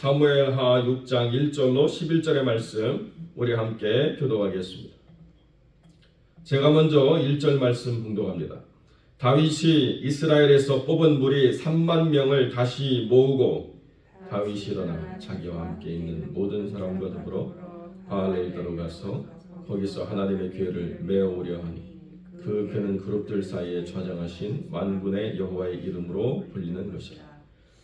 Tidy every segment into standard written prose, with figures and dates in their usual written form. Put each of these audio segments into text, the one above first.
사무엘하 6장 1절로 11절의 말씀 우리 함께 교독하겠습니다. 제가 먼저 1절 말씀 봉독합니다. 다윗이 이스라엘에서 뽑은 무리 3만 명을 다시 모으고 다윗이 일어나 자기와 함께 있는 모든 사람과 더불어 바알레에 들어가서 거기서 하나님의 교회를 메어오려 하니 그 교회는 그룹들 사이에 좌정하신 만군의 여호와의 이름으로 불리는 것이라.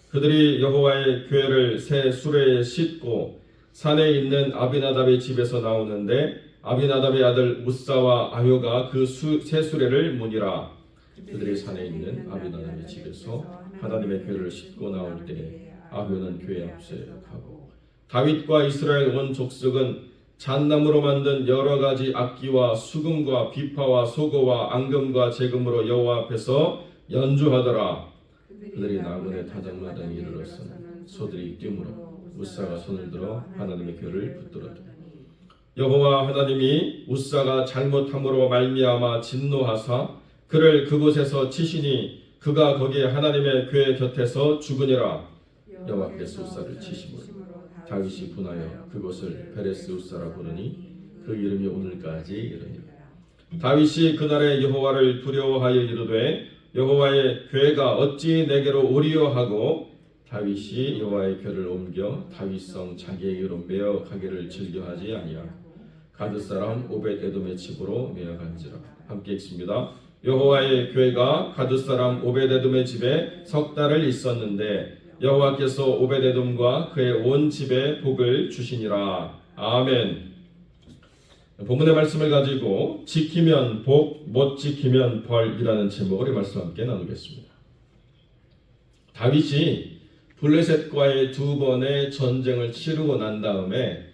그들이 여호와의 교회를 새 수레에 싣고 산에 있는 아비나답의 집에서 나오는데 아비나답의 아들 우사와 아효가 그 새 수레를 무니라. 그들이 산에 있는 아비나답의 집에서 하나님의 교회를 싣고 나올 때에 아효는 교회 앞에 가고 다윗과 이스라엘 온 족속은 잣나무로 만든 여러 가지 악기와 수금과 비파와 소고와 앙금과 제금으로 여호와 앞에서 연주하더라. 그들이 나군의 타작마당에 이르렀으나 소들이 뛰므로 우사가 손을 들어 하나님의 교회를 붙들었더라. 여호와 하나님이 우사가 잘못함으로 말미암아 진노하사 그를 그곳에서 치시니 그가 거기에 하나님의 교회 곁에서 죽으니라. 여호와께서 우사를 치심으로 다윗이 분하여 그곳을 베레스 우사라 부르니 그 이름이 오늘까지 이르니라. 다윗이 그날에 여호와를 두려워하여 이르되 여호와의 교회가 어찌 내게로 오리요 하고 다윗이 여호와의 교회를 옮겨 다윗성 자기에게로 메어 가기를 즐겨하지 아니하고 가드 사람 오벳 에돔의 집으로 메어 간지라. 함께 읽습니다. 여호와의 교회가 가드 사람 오벳 에돔의 집에 석 달을 있었는데 여호와께서 오벳 에돔과 그의 온 집에 복을 주시니라. 아멘. 본문의 말씀을 가지고 지키면 복, 못 지키면 벌이라는 제목으로 이 말씀 함께 나누겠습니다. 다윗이 블레셋과의 두 번의 전쟁을 치르고 난 다음에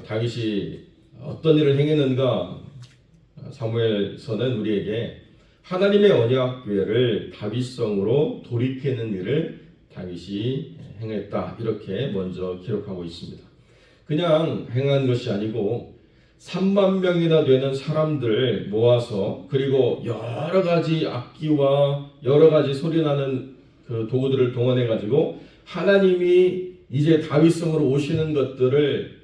다윗이 어떤 일을 행했는가? 사무엘서는 우리에게 하나님의 언약궤를 다윗성으로 돌이키는 일을 다윗이 행했다, 이렇게 먼저 기록하고 있습니다. 그냥 행한 것이 아니고 3만 명이나 되는 사람들을 모아서 그리고 여러 가지 악기와 여러 가지 소리나는 그 도구들을 동원해 가지고 하나님이 이제 다윗성으로 오시는 것들을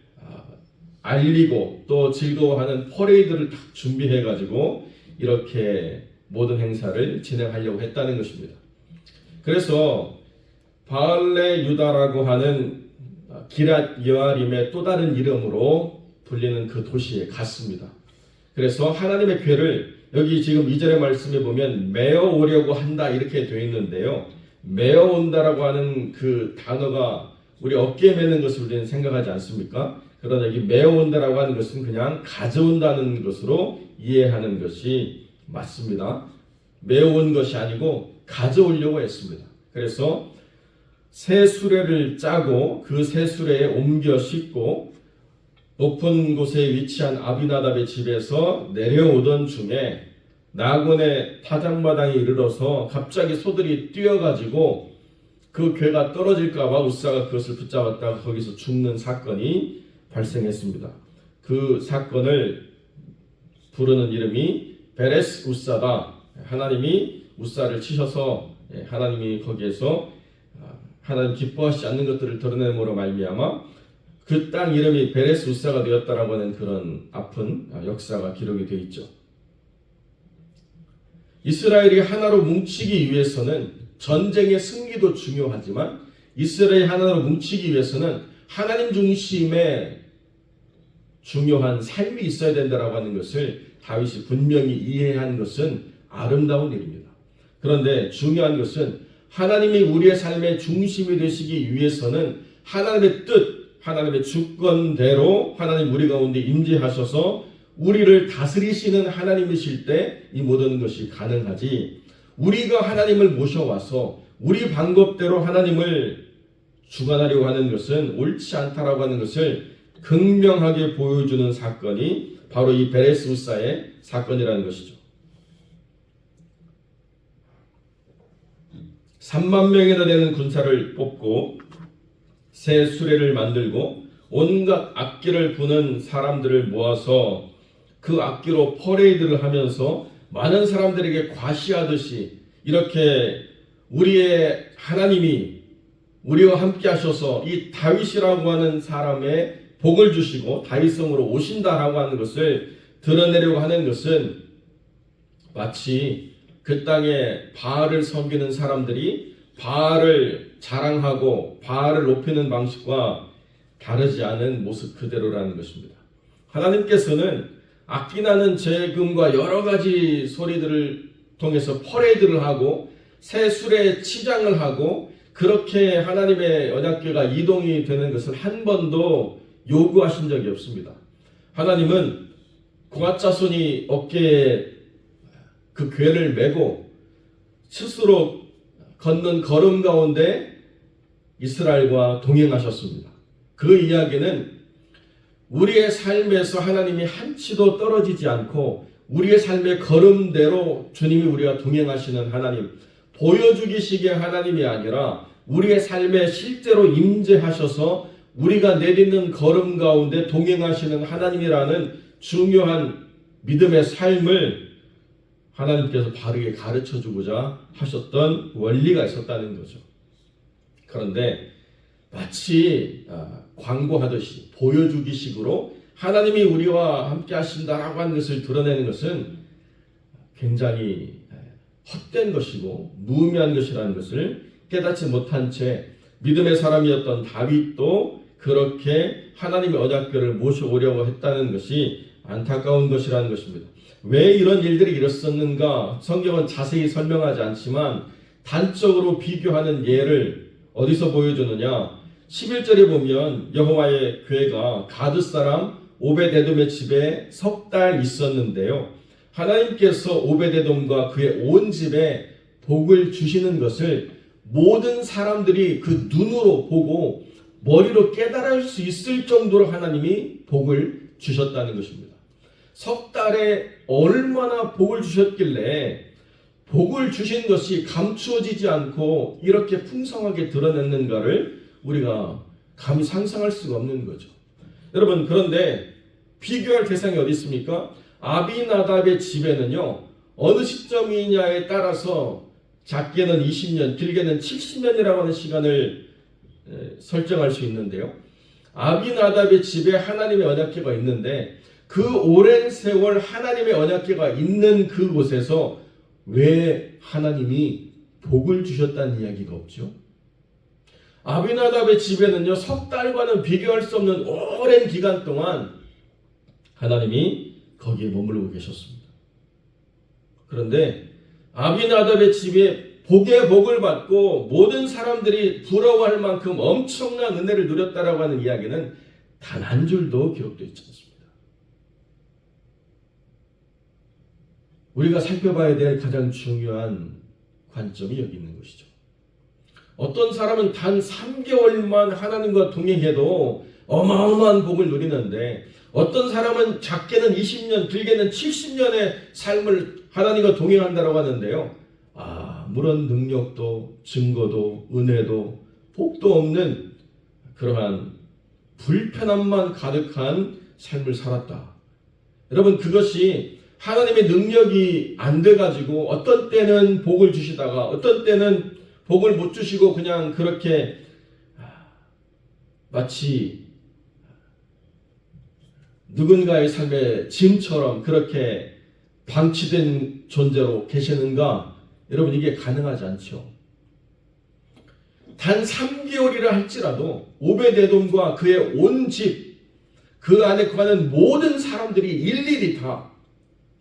알리고 또 즐거워하는 퍼레이드를 딱 준비해 가지고 이렇게 모든 행사를 진행하려고 했다는 것입니다. 그래서 바알레 유다라고 하는 기랏 여아림의 또 다른 이름으로 불리는 그 도시에 갔습니다. 그래서 하나님의 교회를 여기 지금 2절의 말씀에 보면 메어 오려고 한다 이렇게 되어 있는데요. 메어 온다라고 하는 그 단어가 우리 어깨에 매는 것을 우리는 생각하지 않습니까? 그러나 여기 메어 온다라고 하는 것은 그냥 가져온다는 것으로 이해하는 것이 맞습니다. 메어 온 것이 아니고 가져오려고 했습니다. 그래서 새 수레를 짜고 그 새 수레에 옮겨 싣고 높은 곳에 위치한 아비나답의 집에서 내려오던 중에 나곤의 타작마당에 이르러서 갑자기 소들이 뛰어가지고 그 궤가 떨어질까봐 우사가 그것을 붙잡았다가 거기서 죽는 사건이 발생했습니다. 그 사건을 부르는 이름이 베레스 우사다. 하나님이 우사를 치셔서 하나님이 거기에서 하나님 기뻐하시지 않는 것들을 드러내므로 말미암아 그 땅 이름이 베레스 우사가 되었다라고 하는 그런 아픈 역사가 기록이 되어 있죠. 이스라엘이 하나로 뭉치기 위해서는 전쟁의 승리도 중요하지만 이스라엘이 하나로 뭉치기 위해서는 하나님 중심의 중요한 삶이 있어야 된다라고 하는 것을 다윗이 분명히 이해한 것은 아름다운 일입니다. 그런데 중요한 것은 하나님이 우리의 삶의 중심이 되시기 위해서는 하나님의 뜻, 하나님의 주권대로 하나님 우리 가운데 임재하셔서 우리를 다스리시는 하나님이실 때 이 모든 것이 가능하지, 우리가 하나님을 모셔와서 우리 방법대로 하나님을 주관하려고 하는 것은 옳지 않다라고 하는 것을 극명하게 보여주는 사건이 바로 이 베레스 우사의 사건이라는 것이죠. 3만 명이나 되는 군사를 뽑고 새 수레를 만들고 온갖 악기를 부는 사람들을 모아서 그 악기로 퍼레이드를 하면서 많은 사람들에게 과시하듯이 이렇게 우리의 하나님이 우리와 함께 하셔서 이 다윗이라고 하는 사람의 복을 주시고 다윗성으로 오신다라고 하는 것을 드러내려고 하는 것은 마치 그 땅에 바알을 섬기는 사람들이 바알을 자랑하고 바알을 높이는 방식과 다르지 않은 모습 그대로라는 것입니다. 하나님께서는 악기나는 재금과 여러 가지 소리들을 통해서 퍼레이드를 하고 새 술에 치장을 하고 그렇게 하나님의 언약궤가 이동이 되는 것을 한 번도 요구하신 적이 없습니다. 하나님은 고앗 자손이 어깨에 그 궤를 메고 스스로 걷는 걸음 가운데 이스라엘과 동행하셨습니다. 그 이야기는 우리의 삶에서 하나님이 한치도 떨어지지 않고 우리의 삶의 걸음대로 주님이 우리와 동행하시는 하나님, 보여주기식의 하나님이 아니라 우리의 삶에 실제로 임재하셔서 우리가 내딛는 걸음 가운데 동행하시는 하나님이라는 중요한 믿음의 삶을 하나님께서 바르게 가르쳐주고자 하셨던 원리가 있었다는 거죠. 그런데 마치 광고하듯이 보여주기식으로 하나님이 우리와 함께 하신다라고 하는 것을 드러내는 것은 굉장히 헛된 것이고 무의미한 것이라는 것을 깨닫지 못한 채 믿음의 사람이었던 다윗도 그렇게 하나님의 언약궤를 모셔오려고 했다는 것이 안타까운 것이라는 것입니다. 왜 이런 일들이 일었었는가? 성경은 자세히 설명하지 않지만 단적으로 비교하는 예를 어디서 보여주느냐? 11절에 보면 여호와의 궤가 가드 사람 오베데돔의 집에 석 달 있었는데요. 하나님께서 오베데돔과 그의 온 집에 복을 주시는 것을 모든 사람들이 그 눈으로 보고 머리로 깨달을 수 있을 정도로 하나님이 복을 주셨다는 것입니다. 석 달에 얼마나 복을 주셨길래 복을 주신 것이 감추어지지 않고 이렇게 풍성하게 드러냈는가를 우리가 감히 상상할 수가 없는 거죠. 여러분, 그런데 비교할 대상이 어디 있습니까? 아비나답의 집에는요, 어느 시점이냐에 따라서 작게는 20년, 길게는 70년이라고 하는 시간을 설정할 수 있는데요. 아비나답의 집에 하나님의 언약궤가 있는데 그 오랜 세월 하나님의 언약궤가 있는 그곳에서 왜 하나님이 복을 주셨다는 이야기가 없죠? 아비나답의 집에는요, 석 달과는 비교할 수 없는 오랜 기간 동안 하나님이 거기에 머무르고 계셨습니다. 그런데 아비나답의 집에 복의 복을 받고 모든 사람들이 부러워할 만큼 엄청난 은혜를 누렸다라고 하는 이야기는 단 한 줄도 기록되어 있지 않습니다. 우리가 살펴봐야 될 가장 중요한 관점이 여기 있는 것이죠. 어떤 사람은 단 3개월만 하나님과 동행해도 어마어마한 복을 누리는데 어떤 사람은 작게는 20년, 길게는 70년의 삶을 하나님과 동행한다고 하는데요. 아무런 능력도 증거도 은혜도 복도 없는 그러한 불편함만 가득한 삶을 살았다. 여러분, 그것이 하나님의 능력이 안 돼가지고 어떤 때는 복을 주시다가 어떤 때는 복을 못 주시고 그냥 그렇게 마치 누군가의 삶의 짐처럼 그렇게 방치된 존재로 계시는가? 여러분, 이게 가능하지 않죠. 단 3개월이라 할지라도 오베데돔과 그의 온 집, 그 안에 거하는 모든 사람들이 일일이 다,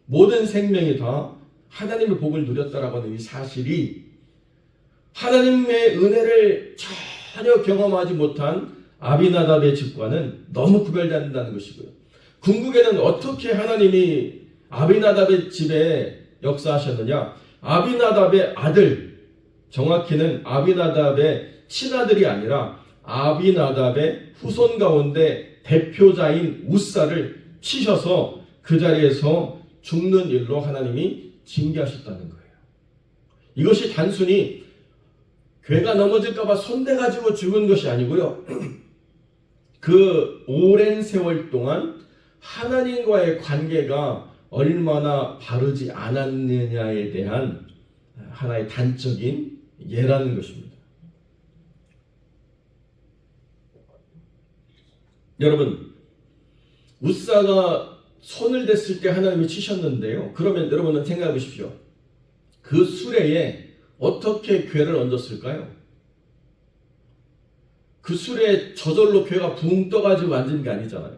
모든 생명이 다 하나님의 복을 누렸다라고 하는 이 사실이 하나님의 은혜를 전혀 경험하지 못한 아비나답의 집과는 너무 구별된다는 것이고요. 궁극에는 어떻게 하나님이 아비나답의 집에 역사하셨느냐? 아비나답의 아들, 정확히는 아비나답의 친아들이 아니라 아비나답의 후손 가운데 대표자인 우사를 치셔서 그 자리에서 죽는 일로 하나님이 징계하셨다는 거예요. 이것이 단순히 궤가 넘어질까봐 손대가지고 죽은 것이 아니고요. 그 오랜 세월 동안 하나님과의 관계가 얼마나 바르지 않았느냐에 대한 하나의 단적인 예라는 것입니다. 여러분, 웃사가 손을 댔을 때 하나님이 치셨는데요. 그러면 여러분은 생각해 보십시오. 그 수레에 어떻게 괴를 얹었을까요? 그 수레에 저절로 괴가 붕 떠가지고 앉은 게 아니잖아요.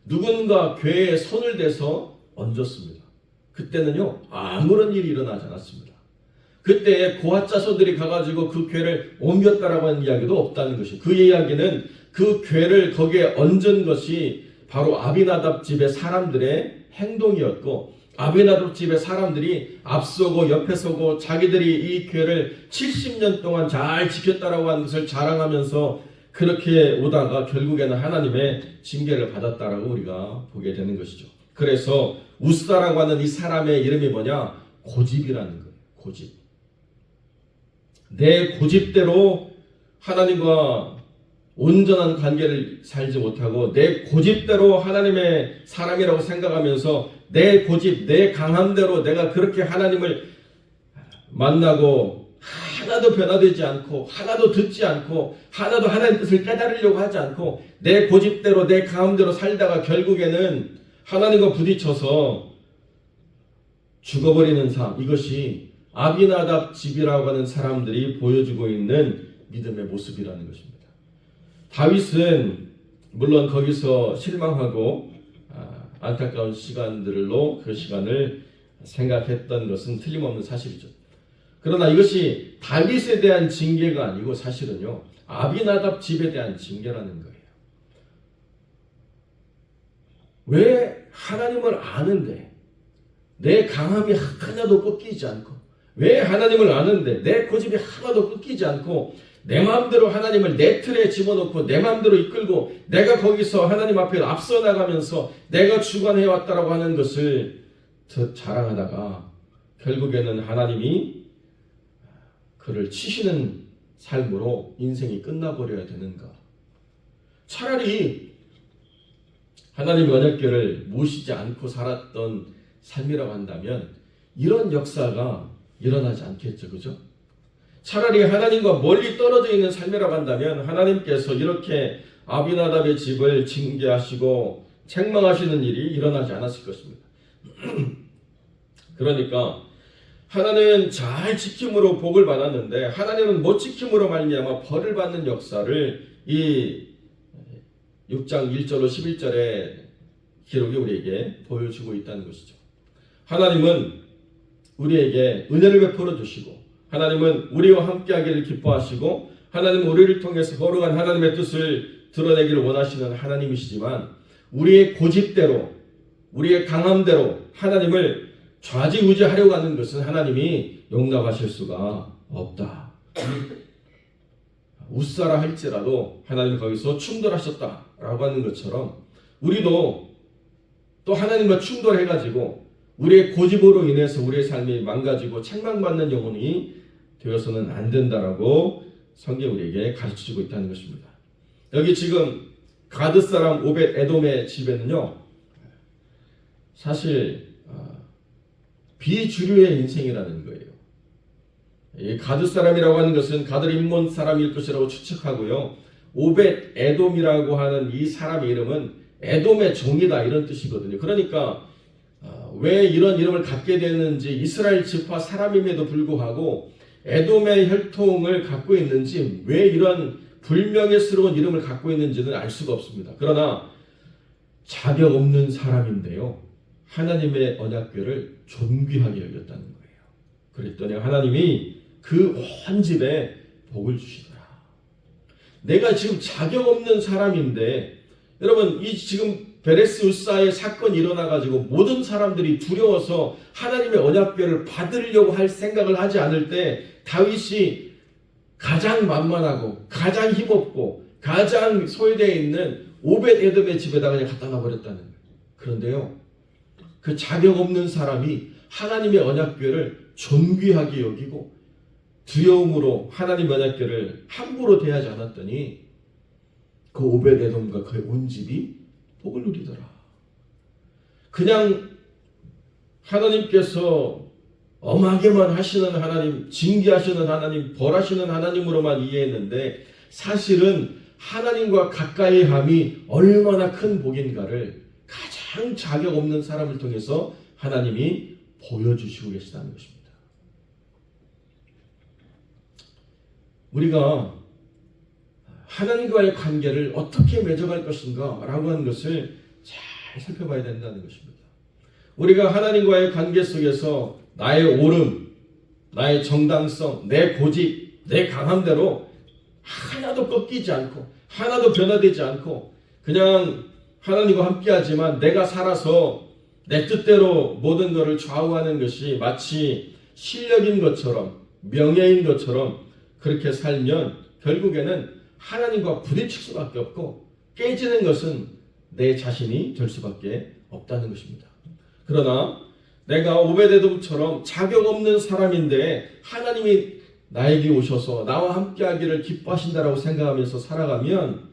누군가 괴에 손을 대서 얹었습니다. 그때는요, 아무런 일이 일어나지 않았습니다. 그때 고핫 자손들이 가가지고 그 괴를 옮겼다라고 하는 이야기도 없다는 것이, 그 이야기는 그 괴를 거기에 얹은 것이 바로 아비나답 집의 사람들의 행동이었고, 아비나답 집의 사람들이 앞서고 옆에 서고 자기들이 이 괴를 70년 동안 잘 지켰다라고 하는 것을 자랑하면서 그렇게 오다가 결국에는 하나님의 징계를 받았다라고 우리가 보게 되는 것이죠. 그래서 웃사라고 하는 이 사람의 이름이 뭐냐? 고집이라는 거예요. 고집. 내 고집대로 하나님과 온전한 관계를 살지 못하고 내 고집대로 하나님의 사람이라고 생각하면서 내 고집, 내 강함대로 내가 그렇게 하나님을 만나고 하나도 변화되지 않고 하나도 듣지 않고 하나도 하나님 뜻을 깨달으려고 하지 않고 내 고집대로 내 강함대로 살다가 결국에는 하나님과 부딪혀서 죽어버리는 삶, 이것이 아비나답 집이라고 하는 사람들이 보여주고 있는 믿음의 모습이라는 것입니다. 다윗은 물론 거기서 실망하고 안타까운 시간들로 그 시간을 생각했던 것은 틀림없는 사실이죠. 그러나 이것이 다윗에 대한 징계가 아니고 사실은요, 아비나답 집에 대한 징계라는 거예요. 왜 하나님을 아는데 내 강함이 하나도 꺾이지 않고, 왜 하나님을 아는데 내 고집이 하나도 꺾이지 않고 내 마음대로 하나님을 내 틀에 집어넣고 내 마음대로 이끌고 내가 거기서 하나님 앞에 앞서 나가면서 내가 주관해왔다라고 하는 것을 더 자랑하다가 결국에는 하나님이 그를 치시는 삶으로 인생이 끝나버려야 되는가? 차라리 하나님의 언약궤를 모시지 않고 살았던 삶이라고 한다면 이런 역사가 일어나지 않겠죠. 그죠? 차라리 하나님과 멀리 떨어져 있는 삶이라고 한다면 하나님께서 이렇게 아비나답의 집을 징계하시고 책망하시는 일이 일어나지 않았을 것입니다. 그러니까 하나님은 잘 지킴으로 복을 받았는데 하나님은 못 지킴으로 말미암아 벌을 받는 역사를 이 6장 1절로 11절의 기록이 우리에게 보여주고 있다는 것이죠. 하나님은 우리에게 은혜를 베풀어 주시고 하나님은 우리와 함께하기를 기뻐하시고 하나님은 우리를 통해서 거룩한 하나님의 뜻을 드러내기를 원하시는 하나님이시지만 우리의 고집대로 우리의 강함대로 하나님을 좌지우지하려고 하는 것은 하나님이 용납하실 수가 없다. 웃사라 할지라도 하나님 거기서 충돌하셨다라고 하는 것처럼 우리도 또 하나님과 충돌해가지고 우리의 고집으로 인해서 우리의 삶이 망가지고 책망받는 영혼이 되어서는 안 된다라고 성경이 우리에게 가르쳐주고 있다는 것입니다. 여기 지금 가드 사람 오벳 에돔의 집에는요, 사실 비주류의 인생이라는 거예요. 이 가드 사람이라고 하는 것은 가드 림몬 사람일 것이라고 추측하고요. 오벳 에돔이라고 하는 이 사람의 이름은 에돔의 종이다 이런 뜻이거든요. 그러니까 왜 이런 이름을 갖게 되는지, 이스라엘 지파 사람임에도 불구하고 에돔의 혈통을 갖고 있는지, 왜 이런 불명예스러운 이름을 갖고 있는지는 알 수가 없습니다. 그러나 자격 없는 사람인데요, 하나님의 언약궤를 존귀하게 여겼다는 거예요. 그랬더니 하나님이 그 온 집에 복을 주시더라. 내가 지금 자격 없는 사람인데, 여러분 이 지금 베레스 웃사의 사건이 일어나가지고 모든 사람들이 두려워서 하나님의 언약궤를 받으려고 할 생각을 하지 않을 때 다윗이 가장 만만하고 가장 힘없고 가장 소외되어 있는 오벳 에돔의 집에다 그냥 갖다 놔버렸다는 거예요. 그런데요, 그 자격 없는 사람이 하나님의 언약궤를 존귀하게 여기고 두려움으로 하나님의 언약궤를 함부로 대하지 않았더니 그 오벳 에돔과 그의 온 집이 복을 누리더라. 그냥 하나님께서 엄하게만 하시는 하나님, 징계하시는 하나님, 벌하시는 하나님으로만 이해했는데 사실은 하나님과 가까이 함이 얼마나 큰 복인가를 가장 자격 없는 사람을 통해서 하나님이 보여주시고 계시다는 것입니다. 우리가 하나님과의 관계를 어떻게 맺어갈 것인가 라고 하는 것을 잘 살펴봐야 된다는 것입니다. 우리가 하나님과의 관계 속에서 나의 옳음, 나의 정당성, 내 고집, 내 강함대로 하나도 꺾이지 않고 하나도 변화되지 않고 그냥 하나님과 함께하지만 내가 살아서 내 뜻대로 모든 것을 좌우하는 것이 마치 실력인 것처럼 명예인 것처럼 그렇게 살면 결국에는 하나님과 부딪힐 수밖에 없고 깨지는 것은 내 자신이 될 수밖에 없다는 것입니다. 그러나 내가 오베데돔처럼 자격 없는 사람인데 하나님이 나에게 오셔서 나와 함께하기를 기뻐하신다라고 생각하면서 살아가면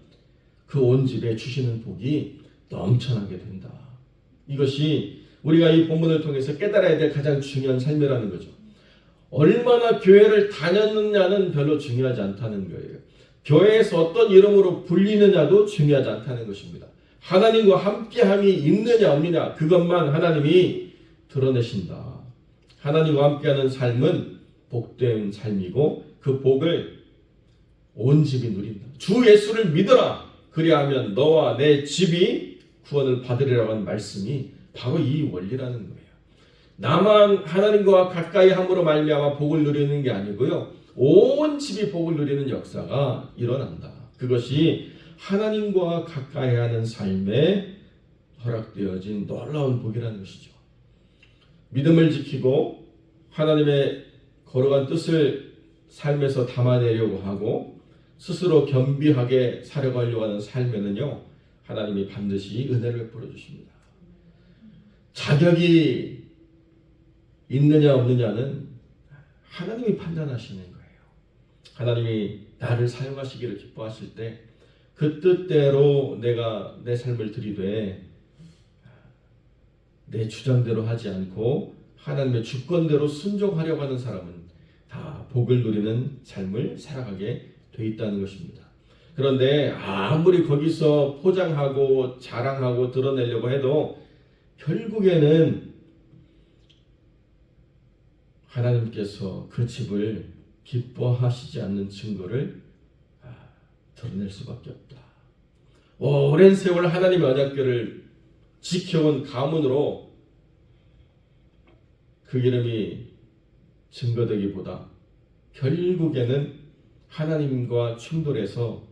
그 온 집에 주시는 복이 넘쳐나게 된다. 이것이 우리가 이 본문을 통해서 깨달아야 될 가장 중요한 삶이라는 거죠. 얼마나 교회를 다녔느냐는 별로 중요하지 않다는 거예요. 교회에서 어떤 이름으로 불리느냐도 중요하지 않다는 것입니다. 하나님과 함께함이 있느냐 없느냐 그것만 하나님이 드러내신다. 하나님과 함께하는 삶은 복된 삶이고 그 복을 온 집이 누린다. 주 예수를 믿어라. 그리하면 너와 내 집이 구원을 받으리라고 하는 말씀이 바로 이 원리라는 거예요. 나만 하나님과 가까이 함으로 말미암아 복을 누리는 게 아니고요. 온 집이 복을 누리는 역사가 일어난다. 그것이 하나님과 가까이 하는 삶에 허락되어진 놀라운 복이라는 것이죠. 믿음을 지키고 하나님의 거룩한 뜻을 삶에서 담아내려고 하고 스스로 겸비하게 살아가려고 하는 삶에는요. 하나님이 반드시 은혜를 베풀어 주십니다. 자격이 있느냐 없느냐는 하나님이 판단하시는 거예요. 하나님이 나를 사용하시기를 기뻐하실 때 그 뜻대로 내가 내 삶을 들이되 내 주장대로 하지 않고 하나님의 주권대로 순종하려고 하는 사람은 다 복을 누리는 삶을 살아가게 돼 있다는 것입니다. 그런데 아무리 거기서 포장하고 자랑하고 드러내려고 해도 결국에는 하나님께서 그 집을 기뻐하시지 않는 증거를 드러낼 수밖에 없다. 오랜 세월 하나님의 언약궤를 지켜온 가문으로 그 이름이 증거되기보다 결국에는 하나님과 충돌해서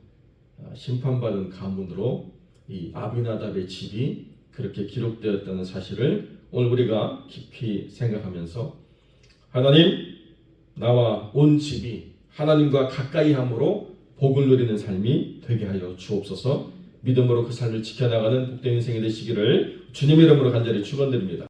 심판받은 가문으로 이 아비나답의 집이 그렇게 기록되었다는 사실을 오늘 우리가 깊이 생각하면서 하나님, 나와 온 집이 하나님과 가까이 함으로 복을 누리는 삶이 되게 하여 주옵소서. 믿음으로 그 삶을 지켜나가는 복된 인생이 되시기를 주님의 이름으로 간절히 축원드립니다.